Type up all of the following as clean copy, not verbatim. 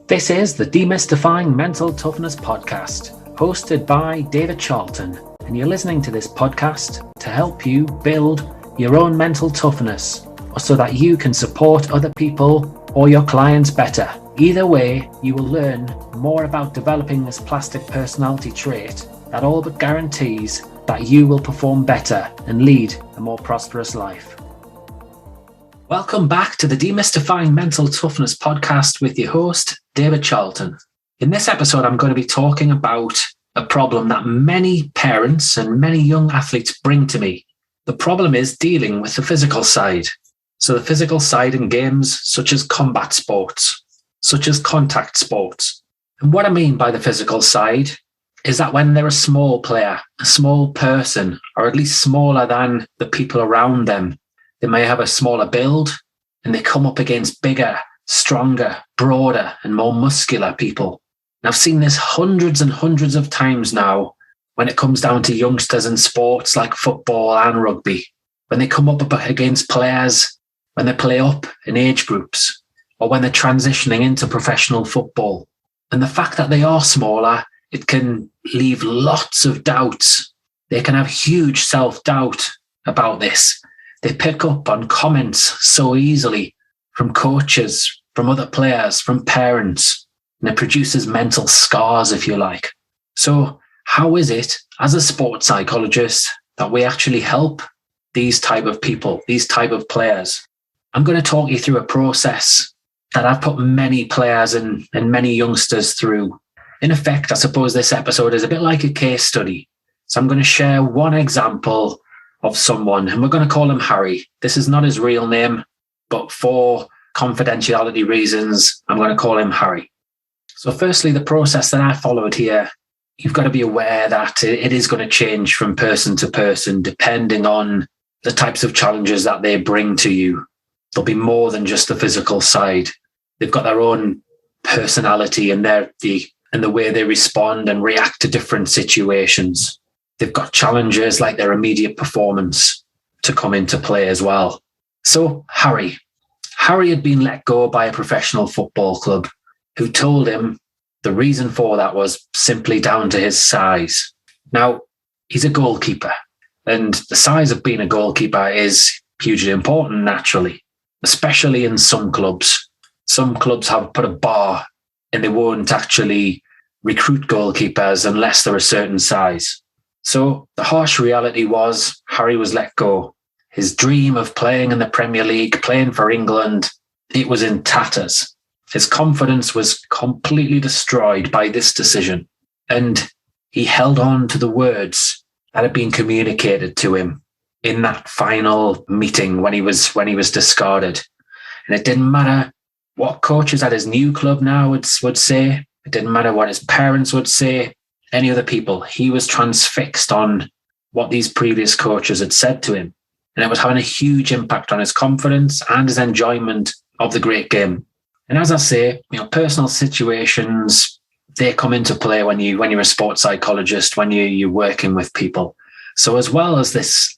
This is the Demystifying Mental Toughness podcast, hosted by David Charlton, and you're listening to this podcast to help you build your own mental toughness, or so that you can support other people or your clients better. Either way, you will learn more about developing this plastic personality trait that all but guarantees that you will perform better and lead a more prosperous life. Welcome back to the Demystifying Mental Toughness podcast with your host, David Charlton. In this episode, I'm going to be talking about a problem that many parents and many young athletes bring to me. The problem is dealing with the physical side. So the physical side in games such as combat sports, such as contact sports. And what I mean by the physical side is that when they're a small player, a small person, or at least smaller than the people around them, they may have a smaller build and they come up against bigger, stronger, broader, and more muscular people. And I've seen this hundreds and hundreds of times now when it comes down to youngsters in sports like football and rugby. When they come up against players, when they play up in age groups, or when they're transitioning into professional football. And the fact that they are smaller, it can leave lots of doubts. They can have huge self-doubt about this. They pick up on comments so easily from coaches, from other players, from parents, and it produces mental scars, if you like. So how is it, as a sports psychologist, that we actually help these type of people, these type of players? I'm going to talk you through a process that I've put many players and many youngsters through. In effect, I suppose this episode is a bit like a case study. So I'm going to share one example of someone, and we're going to call him Harry. This is not his real name, but for confidentiality reasons, I'm going to call him Harry. So firstly, the process that I followed here, you've got to be aware that it is going to change from person to person, depending on the types of challenges that they bring to you. There'll be more than just the physical side. They've got their own personality and the way they respond and react to different situations. They've got challenges like their immediate performance to come into play as well. So Harry had been let go by a professional football club who told him the reason for that was simply down to his size. Now, he's a goalkeeper, and the size of being a goalkeeper is hugely important, naturally, especially in some clubs. Some clubs have put a bar and they won't actually recruit goalkeepers unless they're a certain size. So the harsh reality was Harry was let go. His dream of playing in the Premier League, playing for England, it was in tatters. His confidence was completely destroyed by this decision. And he held on to the words that had been communicated to him in that final meeting when he was discarded. And it didn't matter what coaches at his new club now would say. It didn't matter what his parents would say. Any other people. He was transfixed on what these previous coaches had said to him. And it was having a huge impact on his confidence and his enjoyment of the great game. And as I say, personal situations, they come into play when you're a sports psychologist, when you're working with people. So as well as this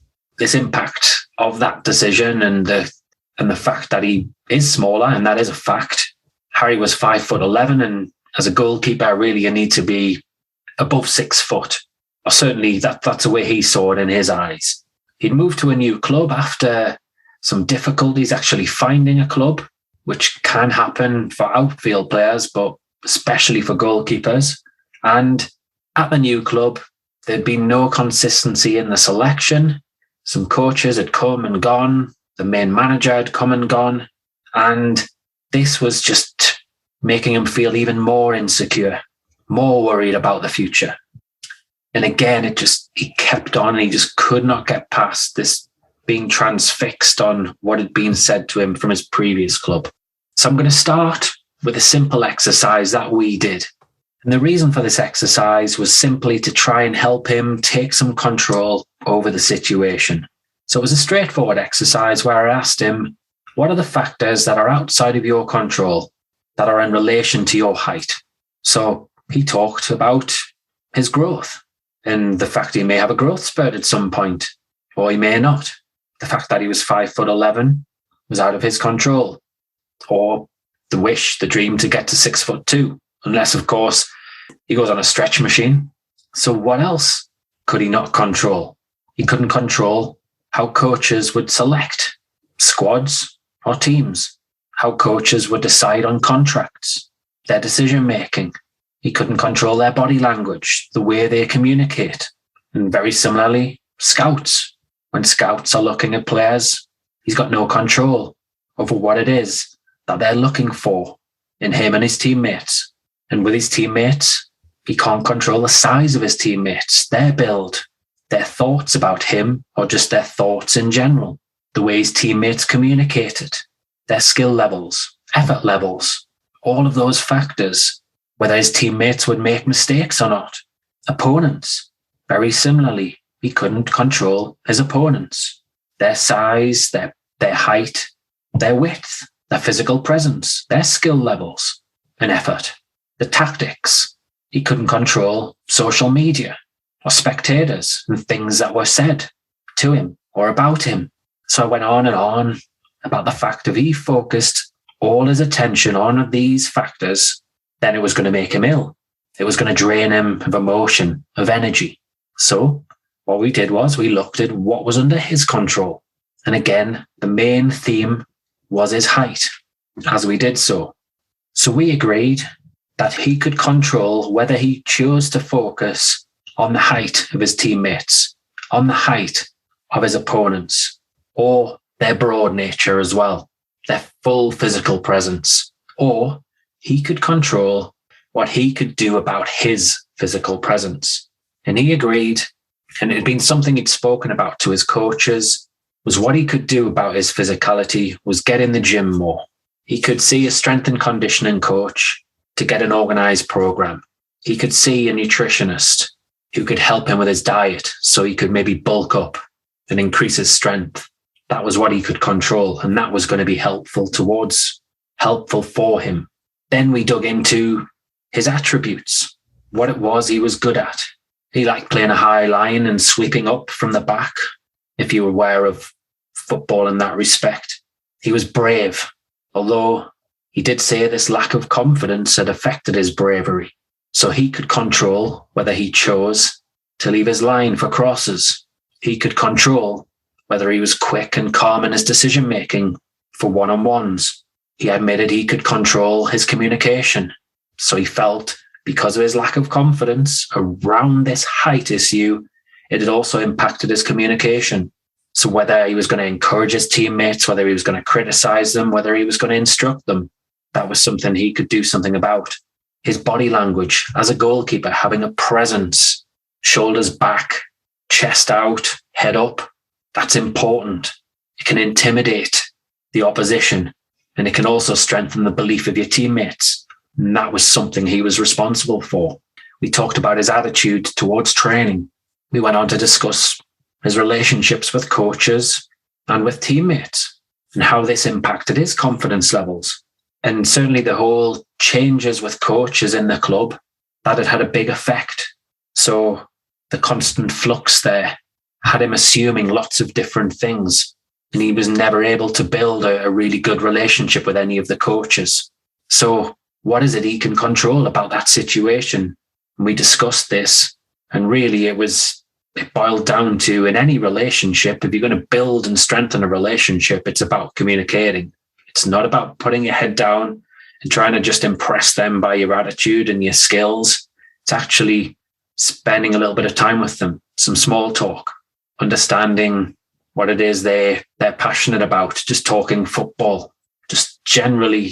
impact of that decision and the fact that he is smaller, and that is a fact. Harry was 5'11", and as a goalkeeper, really you need to be above 6 foot, or certainly that's the way he saw it in his eyes. He'd moved to a new club after some difficulties actually finding a club, which can happen for outfield players, but especially for goalkeepers. And at the new club, there'd been no consistency in the selection. Some coaches had come and gone. The main manager had come and gone. And this was just making him feel even more insecure, more worried about the future. And again, he kept on, and he just could not get past this being transfixed on what had been said to him from his previous club. So I'm going to start with a simple exercise that we did. And the reason for this exercise was simply to try and help him take some control over the situation. So it was a straightforward exercise where I asked him, what are the factors that are outside of your control that are in relation to your height? So he talked about his growth and the fact he may have a growth spurt at some point, or he may not. The fact that he was 5'11" was out of his control. Or the wish, the dream to get to 6'2", unless, of course, he goes on a stretch machine. So what else could he not control? He couldn't control how coaches would select squads or teams, how coaches would decide on contracts, their decision-making. He couldn't control their body language, the way they communicate. And very similarly, scouts. When scouts are looking at players, he's got no control over what it is that they're looking for in him and his teammates. And with his teammates, he can't control the size of his teammates, their build, their thoughts about him, or just their thoughts in general, the way his teammates communicated, their skill levels, effort levels, all of those factors, whether his teammates would make mistakes or not. Opponents, very similarly, he couldn't control his opponents, their size, their height, their width, their physical presence, their skill levels and effort, the tactics. He couldn't control social media or spectators and things that were said to him or about him. So I went on and on about the fact that if he focused all his attention on these factors, then it was going to make him ill. It was going to drain him of emotion, of energy. So what we did was we looked at what was under his control. And again, the main theme was his height as we did so. So we agreed that he could control whether he chose to focus on the height of his teammates, on the height of his opponents, or their broad nature as well, their full physical presence, or he could control what he could do about his physical presence. And he agreed, and it had been something he'd spoken about to his coaches, was what he could do about his physicality was get in the gym more. He could see a strength and conditioning coach to get an organized program. He could see a nutritionist who could help him with his diet so he could maybe bulk up and increase his strength. That was what he could control, and that was going to be helpful for him. Then we dug into his attributes, what it was he was good at. He liked playing a high line and sweeping up from the back, if you're aware of football in that respect. He was brave, although he did say this lack of confidence had affected his bravery. So he could control whether he chose to leave his line for crosses. He could control whether he was quick and calm in his decision-making for one-on-ones. He admitted he could control his communication. So he felt, because of his lack of confidence around this height issue, it had also impacted his communication. So whether he was going to encourage his teammates, whether he was going to criticize them, whether he was going to instruct them, that was something he could do something about. His body language as a goalkeeper, having a presence, shoulders back, chest out, head up, that's important. It can intimidate the opposition, and it can also strengthen the belief of your teammates. And that was something he was responsible for. We talked about his attitude towards training. We went on to discuss his relationships with coaches and with teammates and how this impacted his confidence levels. And certainly the whole changes with coaches in the club, that had had a big effect. So the constant flux there had him assuming lots of different things, and he was never able to build a really good relationship with any of the coaches. So what is it he can control about that situation? And we discussed this, and really it boiled down to, in any relationship, if you're going to build and strengthen a relationship, it's about communicating. It's not about putting your head down and trying to just impress them by your attitude and your skills. It's actually spending a little bit of time with them, some small talk, understanding what it is they're passionate about, just talking football, just generally,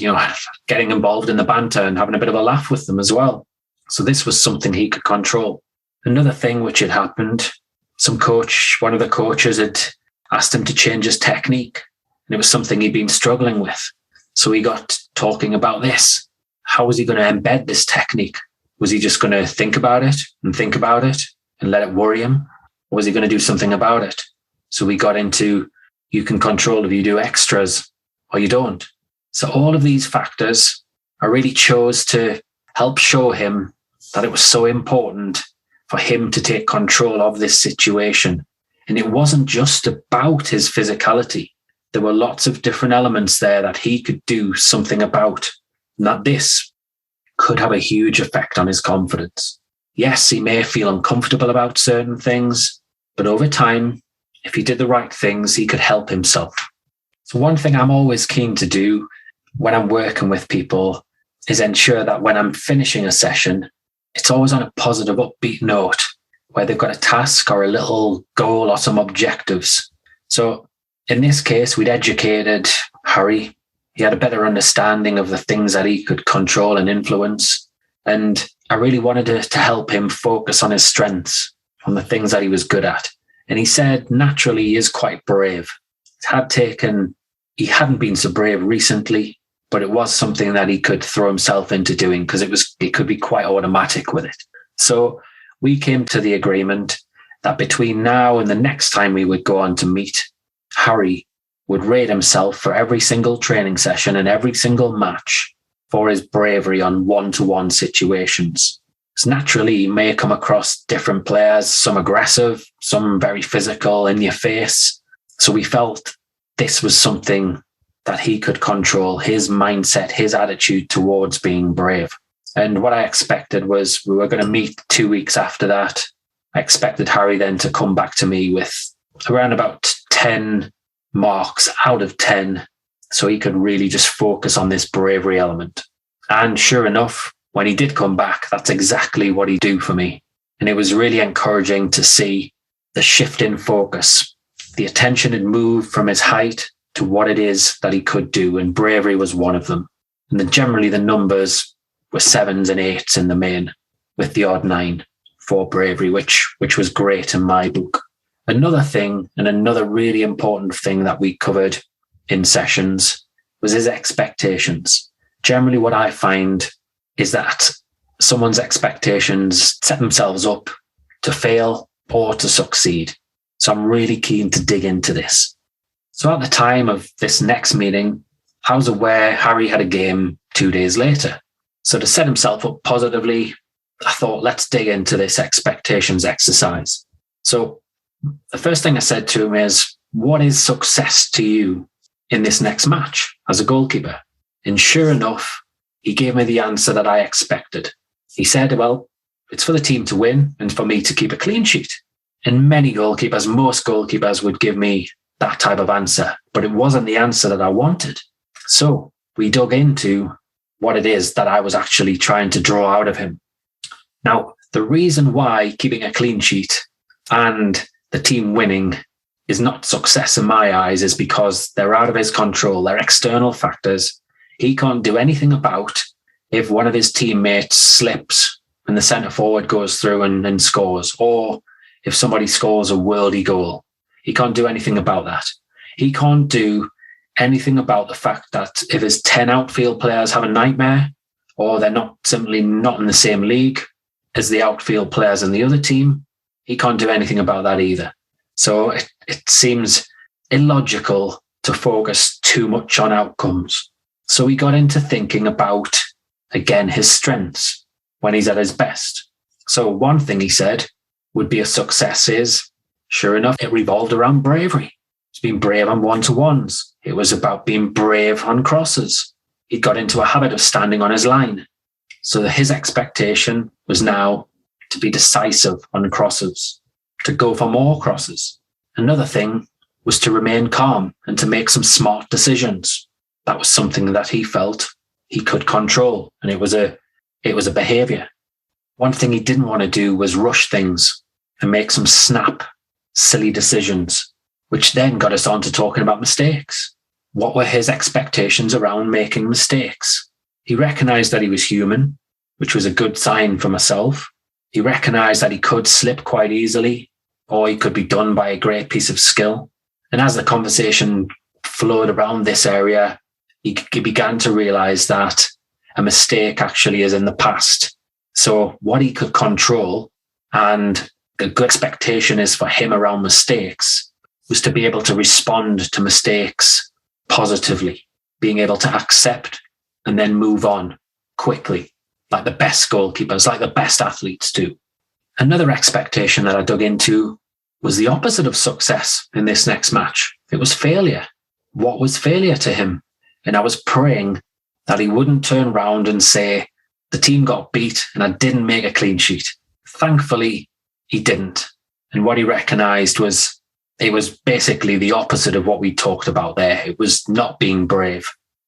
getting involved in the banter and having a bit of a laugh with them as well. So this was something he could control. Another thing which had happened, one of the coaches had asked him to change his technique, and it was something he'd been struggling with. So he got talking about this. How was he going to embed this technique? Was he just going to think about it and let it worry him? Or was he going to do something about it? So we got into, you can control if you do extras or you don't. So all of these factors, I really chose to help show him that it was so important for him to take control of this situation. And it wasn't just about his physicality. There were lots of different elements there that he could do something about. and that this could have a huge effect on his confidence. Yes, he may feel uncomfortable about certain things, but over time, if he did the right things, he could help himself. So one thing I'm always keen to do when I'm working with people is ensure that when I'm finishing a session, it's always on a positive, upbeat note where they've got a task or a little goal or some objectives. So in this case, we'd educated Harry. He had a better understanding of the things that he could control and influence. And I really wanted to help him focus on his strengths, on the things that he was good at. And he said, naturally, he is quite brave. He hadn't been so brave recently, but it was something that he could throw himself into doing because it could be quite automatic with it. So we came to the agreement that between now and the next time we would go on to meet, Harry would rate himself for every single training session and every single match for his bravery on one-to-one situations. So naturally, he may come across different players, some aggressive, some very physical, in your face. So we felt this was something that he could control, his mindset, his attitude towards being brave. And what I expected was we were going to meet 2 weeks after that. I expected Harry then to come back to me with around about 10 marks out of 10, so he could really just focus on this bravery element. And sure enough, when he did come back, that's exactly what he'd do for me. And it was really encouraging to see the shift in focus. The attention had moved from his height to what it is that he could do, and bravery was one of them. And then generally the numbers were 7s and 8s in the main, with the odd 9 for bravery, which was great in my book. Another thing, and another really important thing that we covered in sessions, was his expectations. Generally what I find is that someone's expectations set themselves up to fail or to succeed. So I'm really keen to dig into this. So at the time of this next meeting, I was aware Harry had a game 2 days later. So to set himself up positively, I thought, let's dig into this expectations exercise. So the first thing I said to him is, what is success to you in this next match as a goalkeeper? And sure enough, he gave me the answer that I expected. He said, well, it's for the team to win and for me to keep a clean sheet. And most goalkeepers would give me that type of answer, but it wasn't the answer that I wanted. So we dug into what it is that I was actually trying to draw out of him. Now, the reason why keeping a clean sheet and the team winning is not success in my eyes is because they're out of his control. They're external factors. He can't do anything about if one of his teammates slips and the centre forward goes through and scores, or if somebody scores a worldie goal. He can't do anything about that. He can't do anything about the fact that if his 10 outfield players have a nightmare, or they're simply not in the same league as the outfield players in the other team, he can't do anything about that either. So it seems illogical to focus too much on outcomes. So we got into thinking about, again, his strengths when he's at his best. So one thing he said would be a success is, sure enough, it revolved around bravery. He's been brave on one-to-ones. It was about being brave on crosses. He got into a habit of standing on his line. So his expectation was now to be decisive on crosses, to go for more crosses. Another thing was to remain calm and to make some smart decisions. That was something that he felt he could control, and it was a behavior. One thing he didn't want to do was rush things and make some silly decisions, which then got us on to talking about mistakes. What were his expectations around making mistakes? He recognized that he was human, which was a good sign for myself. He recognized that he could slip quite easily, or he could be done by a great piece of skill. And as the conversation flowed around this area, he began to realize that a mistake actually is in the past. So what he could control, and a good expectation is for him around mistakes, was to be able to respond to mistakes positively, being able to accept and then move on quickly, like the best goalkeepers, like the best athletes do. Another expectation that I dug into was the opposite of success in this next match. It was failure. What was failure to him? And I was praying that he wouldn't turn around and say, the team got beat and I didn't make a clean sheet. Thankfully, he didn't. And what he recognised was it was basically the opposite of what we talked about there. It was not being brave.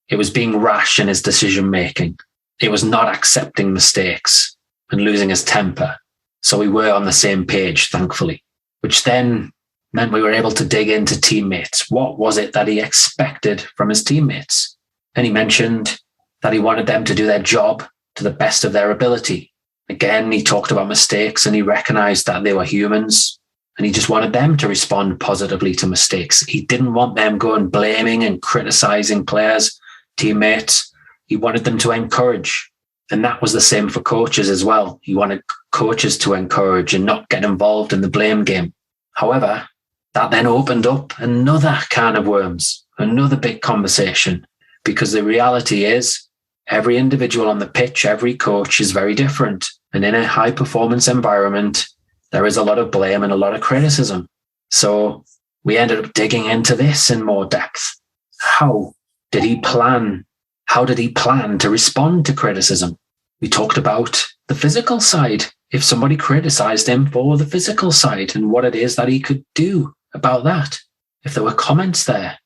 It was being rash in his decision-making. It was not accepting mistakes and losing his temper. So we were on the same page, thankfully, which then meant we were able to dig into teammates. What was it that he expected from his teammates? And he mentioned that he wanted them to do their job to the best of their ability. Again, he talked about mistakes and he recognized that they were humans and he just wanted them to respond positively to mistakes. He didn't want them going blaming and criticizing players, teammates. He wanted them to encourage. And that was the same for coaches as well. He wanted coaches to encourage and not get involved in the blame game. However, that then opened up another can of worms, another big conversation, because the reality is every individual on the pitch, every coach is very different. And in a high performance environment, there is a lot of blame and a lot of criticism. So we ended up digging into this in more depth. How did he plan to respond to criticism? We talked about the physical side. If somebody criticized him for the physical side and what it is that he could do about that, if there were comments there.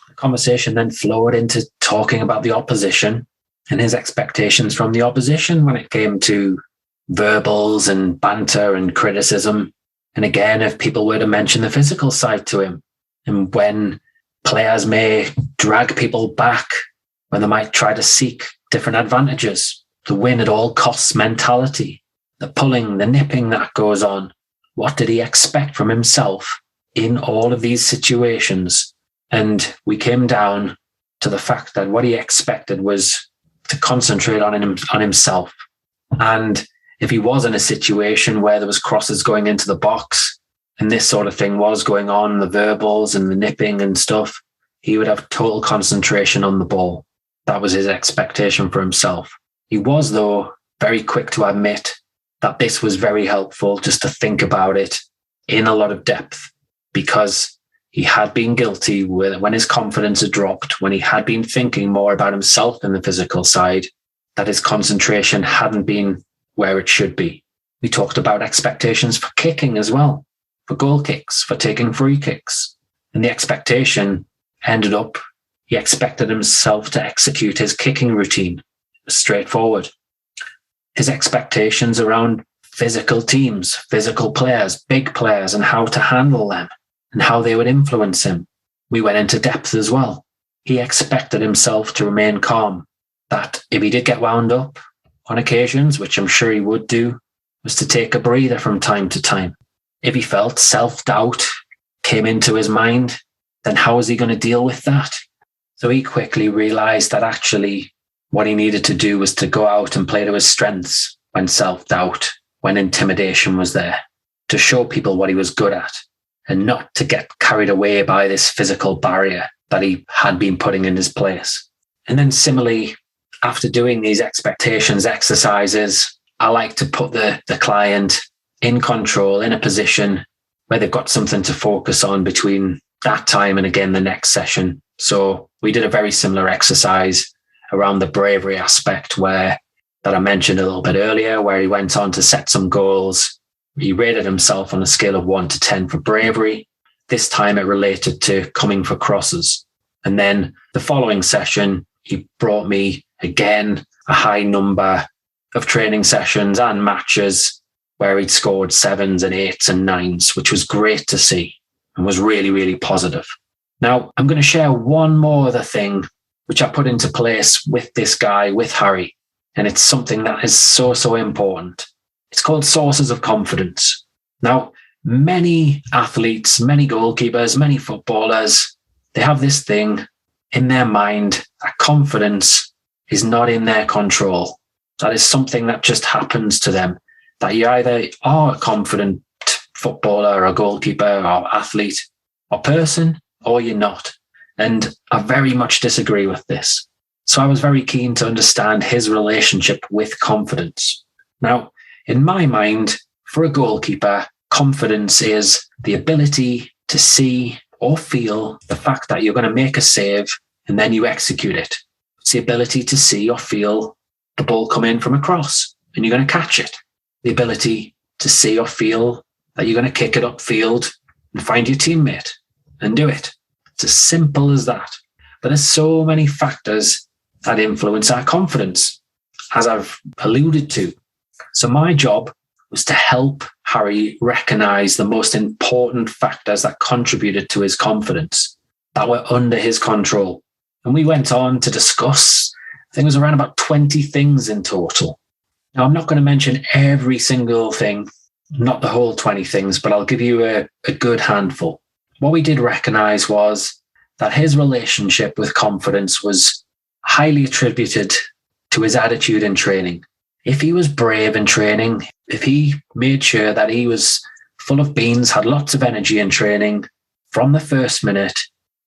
The conversation then flowed into talking about the opposition and his expectations from the opposition when it came to verbals and banter and criticism. And again, if people were to mention the physical side to him, and when players may drag people back, when they might try to seek different advantages, the win at all costs mentality, the pulling, the nipping that goes on. What did he expect from himself in all of these situations? And we came down to the fact that what he expected was to concentrate on himself. And if he was in a situation where there was crosses going into the box and this sort of thing was going on, the verbals and the nipping and stuff, he would have total concentration on the ball. That was his expectation for himself. He was, though, very quick to admit that this was very helpful just to think about it in a lot of depth, because he had been guilty when his confidence had dropped, when he had been thinking more about himself than the physical side, that his concentration hadn't been where it should be. We talked about expectations for kicking as well, for goal kicks, for taking free kicks. And the expectation ended up, he expected himself to execute his kicking routine. Straightforward. His expectations around physical teams, physical players, big players, and how to handle them and how they would influence him. We went into depth as well. He expected himself to remain calm, that if he did get wound up on occasions, which I'm sure he would do, was to take a breather from time to time. If he felt self-doubt came into his mind, then how was he going to deal with that? So he quickly realized that actually what he needed to do was to go out and play to his strengths when self-doubt, when intimidation was there, to show people what he was good at and not to get carried away by this physical barrier that he had been putting in his place. And then similarly, after doing these expectations exercises, I like to put the client in control, in a position where they've got something to focus on between that time and again the next session. So we did a very similar exercise around the bravery aspect that I mentioned a little bit earlier, where he went on to set some goals. He rated himself on a scale of 1 to 10 for bravery. This time it related to coming for crosses. And then the following session, he brought me again a high number of training sessions and matches where he'd scored 7s and 8s and 9s, which was great to see and was really, really positive. Now, I'm going to share one more other thing which I put into place with this guy, with Harry. And it's something that is so, so important. It's called sources of confidence. Now, many athletes, many goalkeepers, many footballers, they have this thing in their mind that confidence is not in their control. That is something that just happens to them. That you either are a confident footballer or goalkeeper or athlete or person, or you're not. And I very much disagree with this. So I was very keen to understand his relationship with confidence. Now, in my mind, for a goalkeeper, confidence is the ability to see or feel the fact that you're going to make a save and then you execute it. It's the ability to see or feel the ball come in from a cross and you're going to catch it. The ability to see or feel that you're going to kick it upfield and find your teammate and do it. It's as simple as that. But there's so many factors that influence our confidence, as I've alluded to. So my job was to help Harry recognize the most important factors that contributed to his confidence, that were under his control. And we went on to discuss, I think it was around about 20 things in total. Now, I'm not going to mention every single thing, not the whole 20 things, but I'll give you a good handful. What we did recognize was that his relationship with confidence was highly attributed to his attitude in training. If he was brave in training, if he made sure that he was full of beans, had lots of energy in training from the first minute,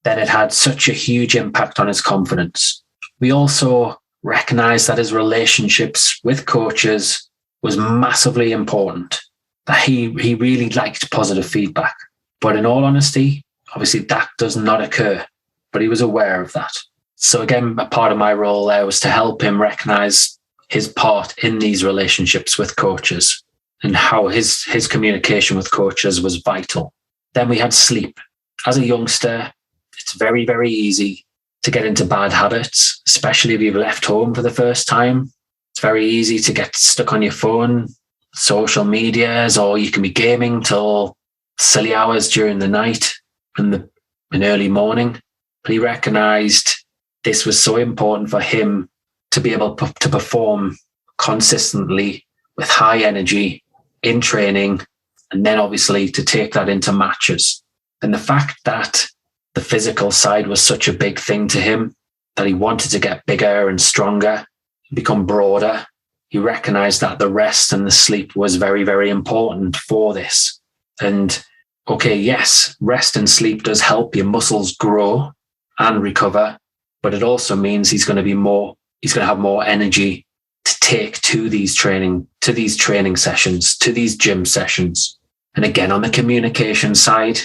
then it had such a huge impact on his confidence. We also recognized that his relationships with coaches was massively important, that he really liked positive feedback. But in all honesty, obviously that does not occur, but he was aware of that. So again, a part of my role there was to help him recognize his part in these relationships with coaches and how his communication with coaches was vital. Then we had sleep. As a youngster, it's very, very easy to get into bad habits, especially if you've left home for the first time. It's very easy to get stuck on your phone, social medias, or you can be gaming till silly hours during the night and early morning. But he recognized this was so important for him to be able to perform consistently with high energy in training, and then obviously to take that into matches. And the fact that the physical side was such a big thing to him, that he wanted to get bigger and stronger, become broader, he recognized that the rest and the sleep was very, very important for this. And okay, yes, rest and sleep does help your muscles grow and recover, but it also means he's going to have more energy to take to these training sessions, to these gym sessions. And again, on the communication side,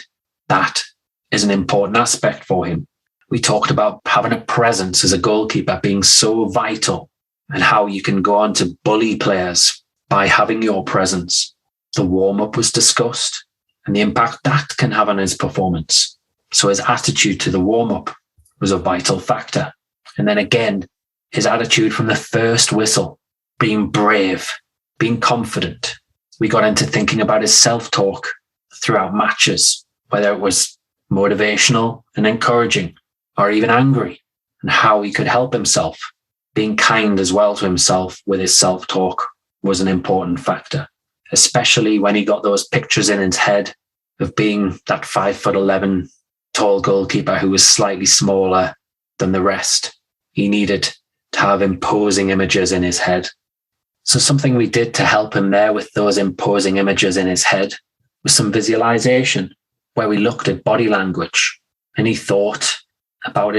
that is an important aspect for him. We talked about having a presence as a goalkeeper being so vital, and how you can go on to bully players by having your presence. The warm-up was discussed and the impact that can have on his performance. So his attitude to the warm-up was a vital factor. And then again, his attitude from the first whistle, being brave, being confident. We got into thinking about his self-talk throughout matches, whether it was motivational and encouraging or even angry, and how he could help himself. Being kind as well to himself with his self-talk was an important factor, especially when he got those pictures in his head of being that 5'11" tall goalkeeper who was slightly smaller than the rest. He needed to have imposing images in his head. So something we did to help him there with those imposing images in his head was some visualization, where we looked at body language and he thought about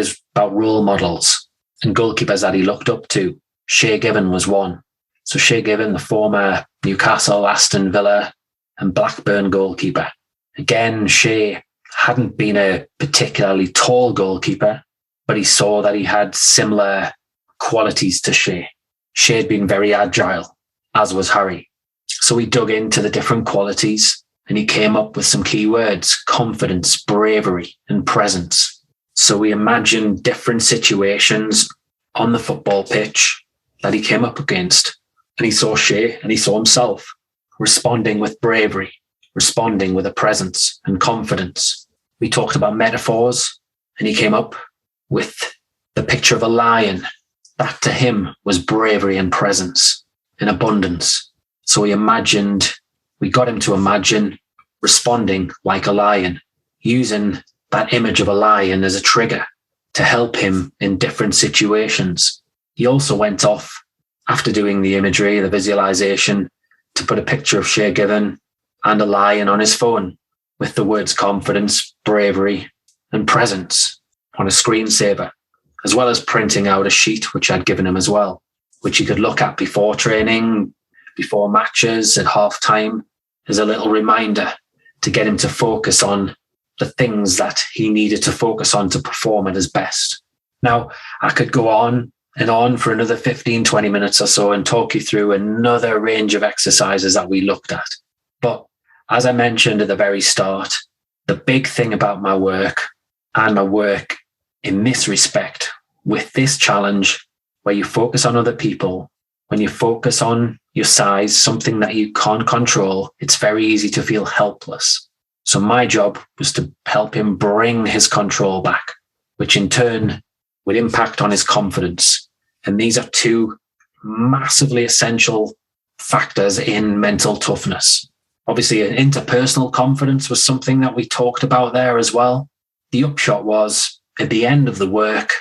role models and goalkeepers that he looked up to. Shay Given was one. So Shay Given, the former Newcastle, Aston Villa and Blackburn goalkeeper. Again, Shay hadn't been a particularly tall goalkeeper, but he saw that he had similar qualities to Shay. Shay had been very agile, as was Harry. So we dug into the different qualities and he came up with some keywords: confidence, bravery, and presence. So we imagined different situations on the football pitch that he came up against. And he saw Shay and he saw himself responding with bravery, responding with a presence and confidence. We talked about metaphors and he came up with the picture of a lion. That to him was bravery and presence in abundance. So we got him to imagine responding like a lion, using that image of a lion as a trigger to help him in different situations. He also went off, after doing the imagery, the visualization, to put a picture of Shay Given and a lion on his phone with the words confidence, bravery, and presence on a screensaver, as well as printing out a sheet which I'd given him as well, which he could look at before training, before matches, at half time, as a little reminder to get him to focus on the things that he needed to focus on to perform at his best. Now, I could go on and on for another 15-20 minutes or so and talk you through another range of exercises that we looked at. But as I mentioned at the very start, the big thing about my work and my work in this respect with this challenge, where you focus on other people, when you focus on your size, something that you can't control, it's very easy to feel helpless. So my job was to help him bring his control back, which in turn would impact on his confidence. And these are two massively essential factors in mental toughness. Obviously, interpersonal confidence was something that we talked about there as well. The upshot was, at the end of the work,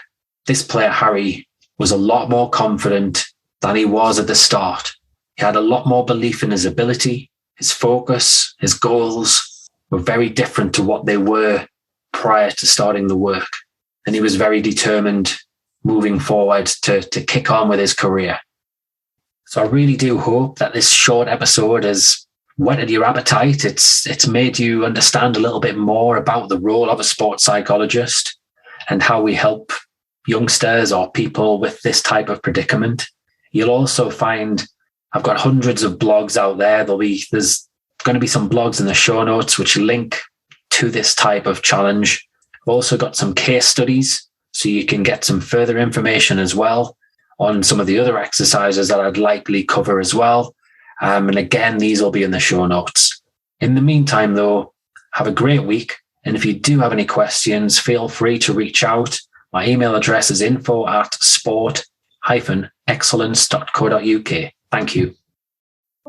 this player, Harry, was a lot more confident than he was at the start. He had a lot more belief in his ability, his focus, his goals were very different to what they were prior to starting the work. And he was very determined moving forward to kick on with his career. So I really do hope that this short episode has whetted your appetite. It's made you understand a little bit more about the role of a sports psychologist and how we help youngsters or people with this type of predicament. You'll also find I've got hundreds of blogs out there. There's going to be some blogs in the show notes which link to this type of challenge. I've also got some case studies so you can get some further information as well on some of the other exercises that I'd likely cover as well. And again, these will be in the show notes. In the meantime, though, have a great week. And if you do have any questions, feel free to reach out. My email address is info@sport-excellence.co.uk. Thank you.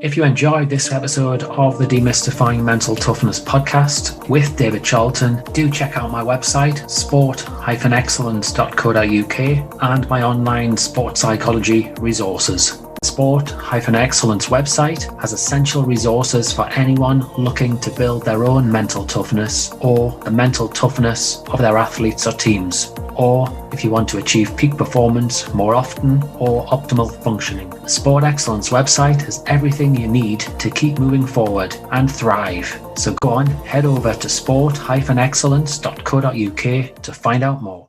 If you enjoyed this episode of the Demystifying Mental Toughness podcast with David Charlton, do check out my website, sport-excellence.co.uk, and my online sports psychology resources. Sport-Excellence website has essential resources for anyone looking to build their own mental toughness or the mental toughness of their athletes or teams, or if you want to achieve peak performance more often or optimal functioning. The Sport Excellence website has everything you need to keep moving forward and thrive. So go on, head over to sport-excellence.co.uk to find out more.